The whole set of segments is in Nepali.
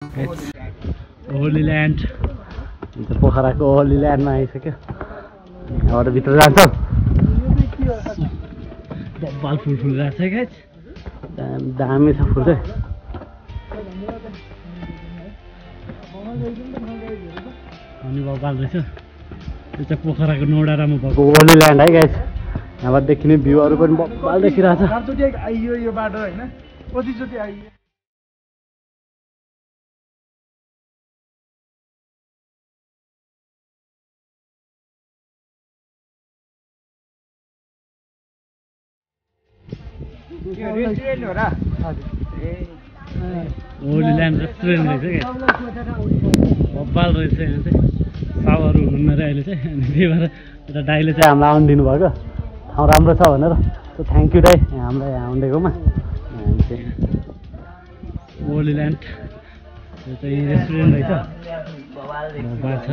होली ल्यान्ड पोखराको होली ल्यान्डमा आइसक्यो। यहाँबाट भित्र जान्छ। बब्बाल फुल फुलिरहेको छ गाइस, दामी छ फुल चाहिँ। अनि बब्बाल रहेछ। यो चाहिँ पोखराको नौडाँडामा भएको होली ल्यान्ड है गाइस। यहाँबाट देखिने भ्यूहरू पनि बब्बाल देखिरहेछ। आइयो यो बाटो होइन, कतिचोटि आइयो। रेस्टुरेन्ट हो र? होली ल्यान्ड रेस्टुरेन्ट रहेछ क्या, बब्बाल रहेछ। यहाँ चाहिँ साउहरू हुनुहुन्न अरे अहिले चाहिँ। अनि त्यही भएर एउटा दाइले चाहिँ हामीलाई आउनु दिनुभएको, ठाउँ राम्रो छ भनेर। सो थ्याङ्क यू दाइ हामीलाई यहाँ आउनुदिएकोमा। होली ल्यान्ड यो चाहिँ रेस्टुरेन्ट रहेछ, बब्बाल छ।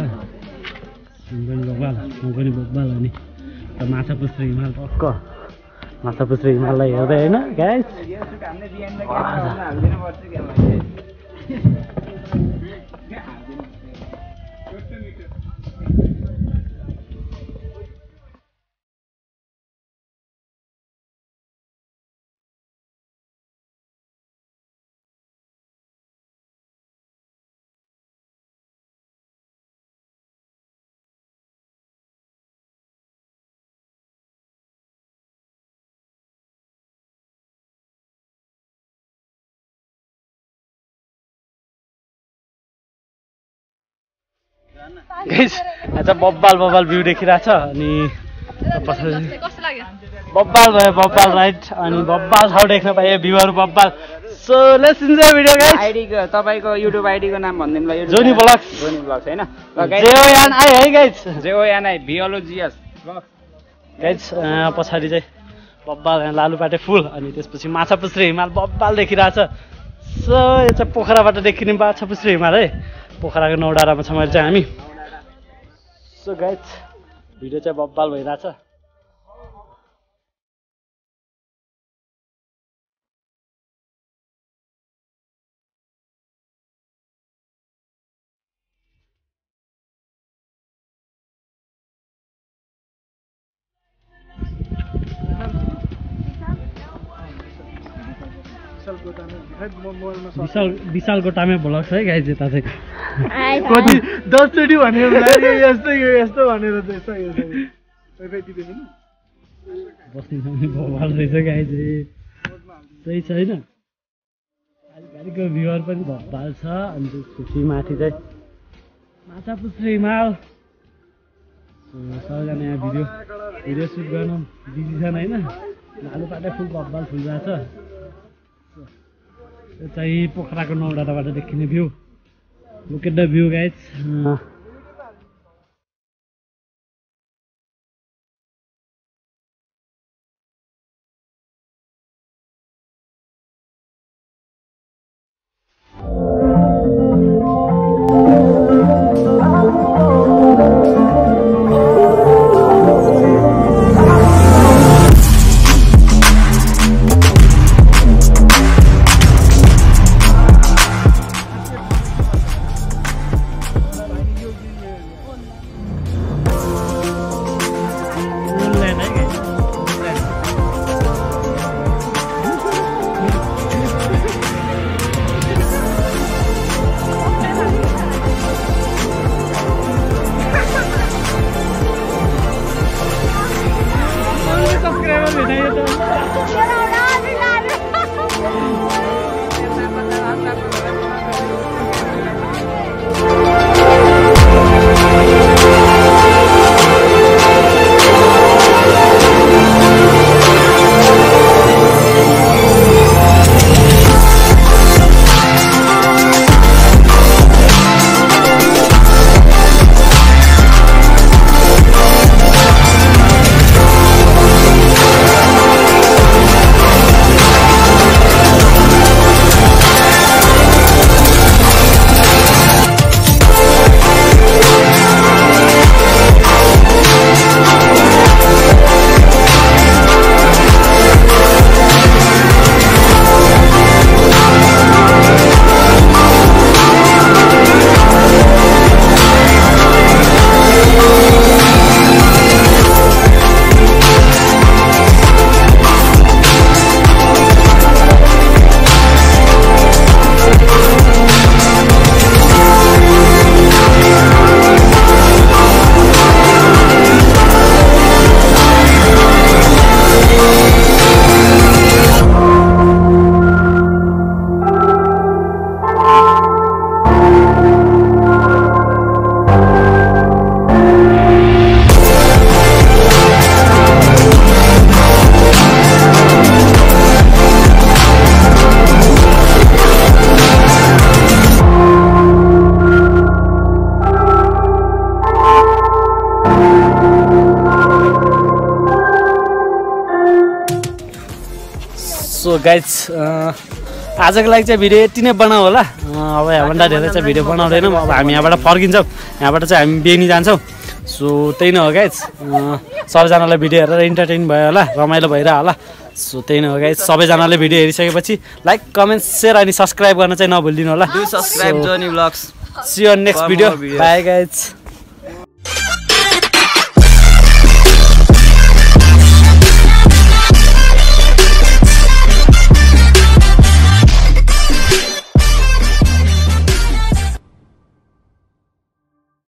पनि बब्बाल, म पनि बब्बाल। अनि माछा पुछ्रे हिमाल टक्क माछा पुछ्रे हिमाललाई हेर्दै होइन गाइस। गाइस यहाँ चाहिँ बब्बाल भ्यू देखिरहेछ। अनि बब्बाल भयो, बब्बाल राइट। अनि बब्बाल ठाउँ देख्न पाएँ, भ्यूहरू बब्बाल। So let's enjoy video guys. आईडीको तपाईको युट्युब आईडीको नाम भनिदिनु भयो। Joni blogs. जोनी ब्लग्स हैन, JONI है गाइस, JONI भिओलोजियस गाइस। पछाडि चाहिँ बब्बाल यहाँ लालुपाटे फुल। अनि त्यसपछि माछा पुछ्रे हिमाल बब्बाल देखिरहेछ। सो यो चाहिँ पोखराबाट देखिने माछा पुछ्रे हिमाल है, पोखराको नौडाँडामा छ मैले चाहिँ हामी। सो गाइस भिडियो चाहिँ बब्बाल भइरहेछ। विशाल गोटामे ब्लग्स है गाइस। यता चाहिँ कति 10 चोटि भनेर यस्तो भनेर बस्ने ठाउँ बब्बाल रहेछ गाइस। सही छ होइन, गाडीको भ्यूहरू पनि बब्बाल छ। अनि त्यसपछि माथि चाहिँ माछा पुछ्रे हिमाल। सबैजना यहाँ भिडियो सुट गर्न बिजी छन् होइन। लालुपाटे फुल बब्बाल फुलिरहेछ। यो चाहिँ पोखराको नौडाँडाबाट देखिने view. Look at the view guys. Guys आजको लागि चाहिँ भिडियो यति नै बनाऊ होला। अब यहाँभन्दा धेरै चाहिँ भिडियो बनाउँदैनौँ। अब हामी यहाँबाट फर्किन्छौँ, यहाँबाट चाहिँ हामी बेनी जान्छौँ। सो त्यही नै हो गाइज, सबैजनालाई भिडियो हेरेर इन्टरटेन भयो होला, रमाइलो भइरह होला। सो त्यही नै हो गाइज, सबैजनाले भिडियो हेरिसकेपछि लाइक कमेन्ट सेयर अनि सब्सक्राइब गर्न चाहिँ नभुलिदिनु होला। Do subscribe Johnny Vlogs. See you on next For video. more videos. Bye guys.